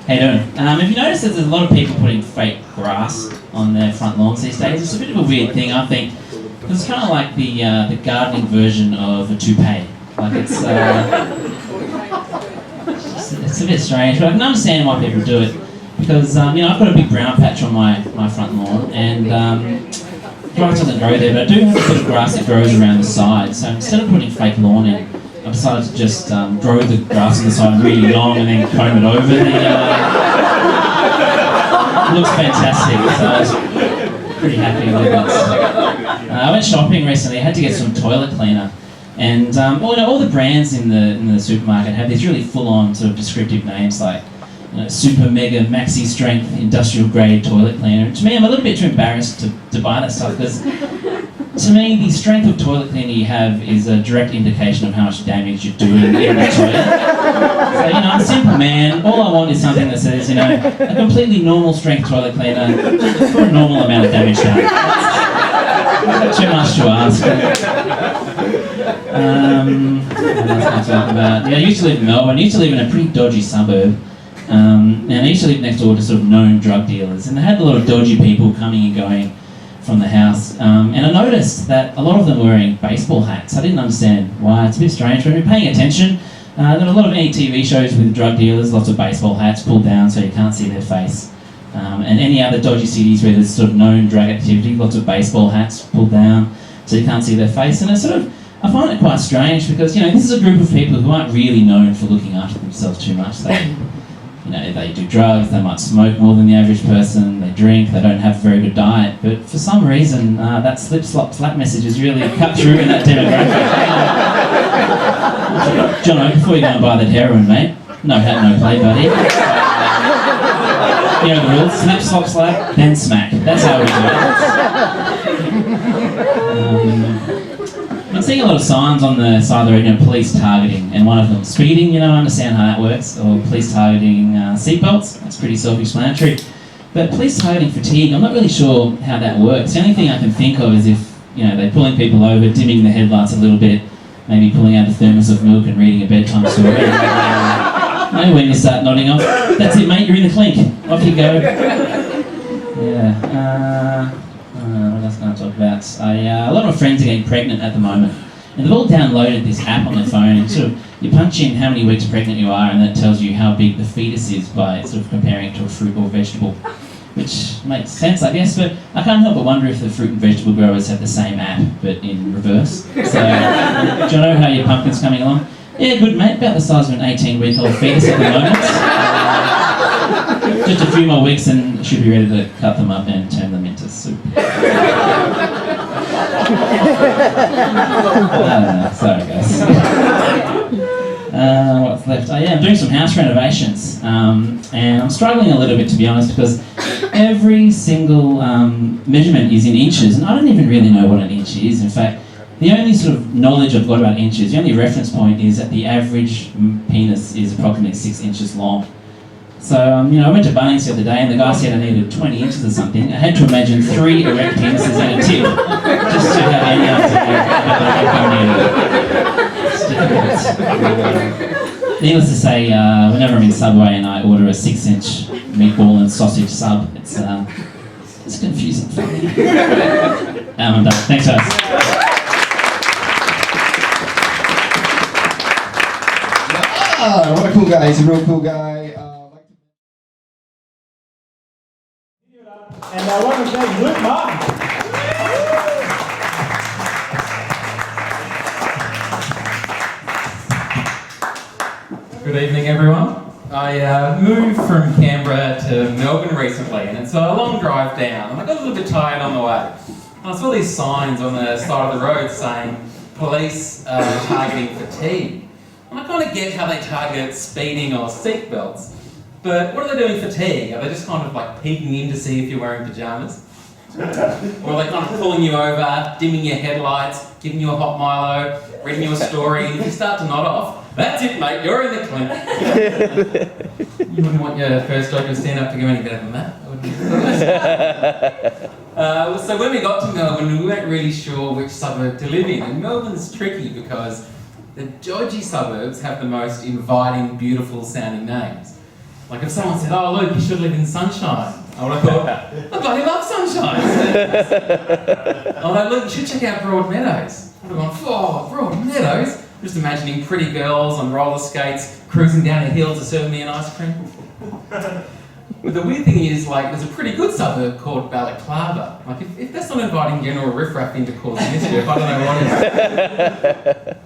How you doing? Have you noticed that there's a lot of people putting fake grass on their front lawns these days? It's a bit of a weird thing, I think. It's kind of like the gardening version of a toupee. Like it's a bit strange, but I can understand why people do it. Because I've got a big brown patch on my front lawn, and grass doesn't grow there, but I do have a bit of grass that grows around the side. So instead of putting fake lawn in, I decided to just grow the grass on the side really long and then comb it over. It looks fantastic, so I was pretty happy with it. I went shopping recently. I had to get some toilet cleaner, and all the brands in the supermarket have these really full-on sort of descriptive names like super mega maxi strength industrial grade toilet cleaner. To me, I'm a little bit too embarrassed to buy that stuff because, to me, the strength of toilet cleaner you have is a direct indication of how much damage you're doing in the toilet. So, I'm a simple man. All I want is something that says, a completely normal strength toilet cleaner for a normal amount of damage done. Not too much to ask. What else can I talk about? I used to live in Melbourne. I used to live in a pretty dodgy suburb. And I used to live next door to sort of known drug dealers. And they had a lot of dodgy people coming and going from the house, and I noticed that a lot of them were wearing baseball hats. I didn't understand why. It's a bit strange. When you're paying attention, there are a lot of any TV shows with drug dealers, lots of baseball hats pulled down so you can't see their face. And any other dodgy cities where there's sort of known drug activity, lots of baseball hats pulled down so you can't see their face. And I find it quite strange because, this is a group of people who aren't really known for looking after themselves too much. They do drugs, they might smoke more than the average person, they drink, they don't have a very good diet, but for some reason that slip, slop, slap message has really cut through in that demographic. Jono, before you go and buy that heroin, mate, no hat, no play, buddy. You know the rules, slip, slop, slap, then smack. That's how we do it. I'm seeing a lot of signs on the side of the road, police targeting, and one of them speeding, I understand how that works, or police targeting seatbelts. That's pretty self-explanatory. But police targeting fatigue, I'm not really sure how that works. The only thing I can think of is if, they're pulling people over, dimming the headlights a little bit, maybe pulling out a thermos of milk and reading a bedtime story. When you start nodding off, that's it, mate, you're in the clink. Off you go. Yeah. What else can I talk about? A lot of my friends are getting pregnant at the moment, and they've all downloaded this app on their phone, and you punch in how many weeks pregnant you are, and that tells you how big the fetus is by sort of comparing it to a fruit or vegetable, which makes sense, I guess, but I can't help but wonder if the fruit and vegetable growers have the same app, but in reverse. So, do you know how your pumpkin's coming along? Yeah, good, mate, about the size of an 18-week-old fetus at the moment. Just a few more weeks and should be ready to cut them up and turn them into soup. I don't know, sorry guys. What's left? I'm doing some house renovations, and I'm struggling a little bit, to be honest, because every single measurement is in inches, and I don't even really know what an inch is. In fact, the only sort of knowledge I've got about inches, the only reference point is that the average penis is approximately 6 inches long. So, I went to Bunnings the other day and the guy said I needed 20 inches or something. I had to imagine 3 erect penises and a tip just to have any idea. Needless to say, whenever I'm in Subway and I order a 6-inch meatball and sausage sub, it's confusing for me. I'm done. Thanks, guys. What a cool guy. He's a real cool guy. And I want to thank Luke Martin. Good evening, everyone. I moved from Canberra to Melbourne recently, and it's a long drive down, and I got a little bit tired on the way. And I saw these signs on the side of the road saying, police targeting fatigue. And I kind of get how they target speeding or seatbelts, but what are they doing fatigue? Are they just kind of like peeking in to see if you're wearing pyjamas? Or are they kind of pulling you over, dimming your headlights, giving you a hot Milo, reading you a story, and if you start to nod off, that's it, mate, you're in the clinic. You wouldn't want your first joke of stand-up to go any better than that, would you? So when we got to Melbourne, we weren't really sure which suburb to live in. And Melbourne's tricky because the dodgy suburbs have the most inviting, beautiful sounding names. Like if someone said, oh Luke, you should live in Sunshine, I would have thought, I bloody love Sunshine. Oh Luke, you should check out Broad Meadows. I would have gone, oh, Broad Meadows? Just imagining pretty girls on roller skates cruising down a hill to serve me an ice cream. But the weird thing is, like, there's a pretty good suburb called Balaclava. Like, if that's not inviting general riffraff into causing mischief, I don't know what is.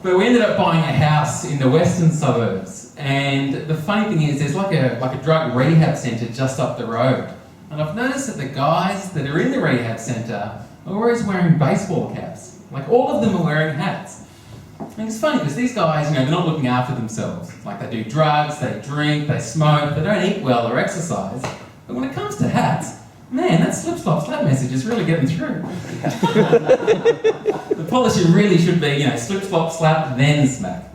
But we ended up buying a house in the western suburbs, and the funny thing is, there's like a drug rehab centre just up the road. And I've noticed that the guys that are in the rehab centre are always wearing baseball caps. Like, all of them are wearing hats. And it's funny because these guys, they're not looking after themselves. Like, they do drugs, they drink, they smoke, they don't eat well or exercise. But when it comes to hats, man, that slip, slop, slap message is really getting through. The policy really should be, slip, slop, slap, then smack.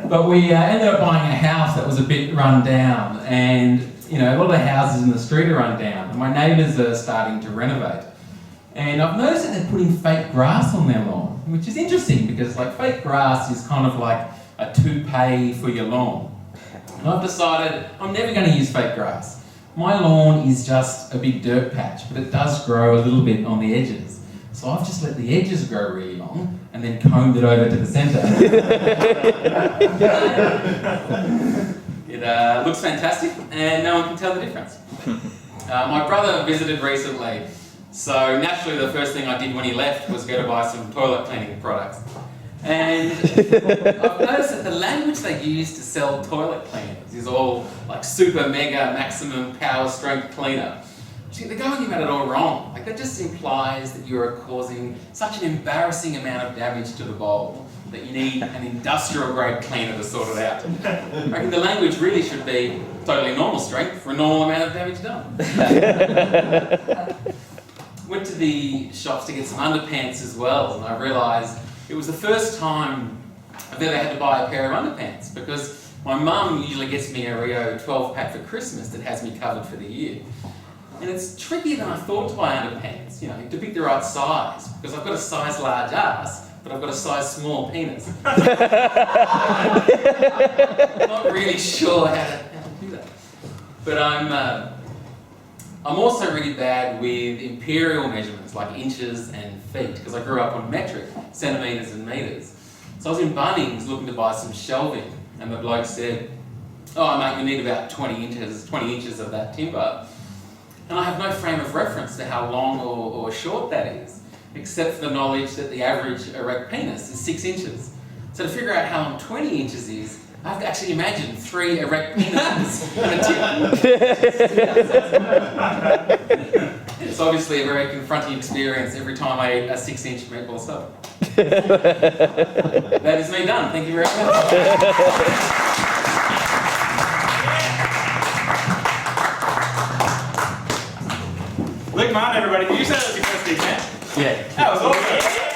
But we ended up buying a house that was a bit run down, and a lot of the houses in the street are run down, and my neighbours are starting to renovate. And I've noticed that they're putting fake grass on their lawn, which is interesting because fake grass is kind of like a toupee for your lawn. And I've decided I'm never going to use fake grass. My lawn is just a big dirt patch, but it does grow a little bit on the edges. So I've just let the edges grow really long and then combed it over to the centre. It looks fantastic and no one can tell the difference. My brother visited recently. So naturally the first thing I did when he left was go to buy some toilet cleaning products. And I've noticed that the language they use to sell toilet cleaners is all like super mega maximum power strength cleaner. They're going about it all wrong. Like, that just implies that you are causing such an embarrassing amount of damage to the bowl that you need an industrial grade cleaner to sort it out. I reckon the language really should be totally normal strength for a normal amount of damage done. Went to the shops to get some underpants as well, and I realised it was the first time I've ever had to buy a pair of underpants because my mum usually gets me a Rio 12 pack for Christmas that has me covered for the year. And it's trickier than I thought to buy underpants, to pick the right size, because I've got a size large ass, but I've got a size small penis. I'm not really sure how to do that. But I'm also really bad with imperial measurements, like inches and feet, because I grew up on metric, centimetres and metres. So I was in Bunnings looking to buy some shelving, and the bloke said, oh mate, you need about 20 inches of that timber. And I have no frame of reference to how long or short that is, except for the knowledge that the average erect penis is 6 inches. So to figure out how long 20 inches is, I have to actually imagine 3 erect penises and a tip. It's obviously a very confronting experience every time I eat a 6-inch meatball sub. That is me done. Thank you very much. Luke Martin, everybody. Did you say that was your first gig, man? Yeah. That was awesome.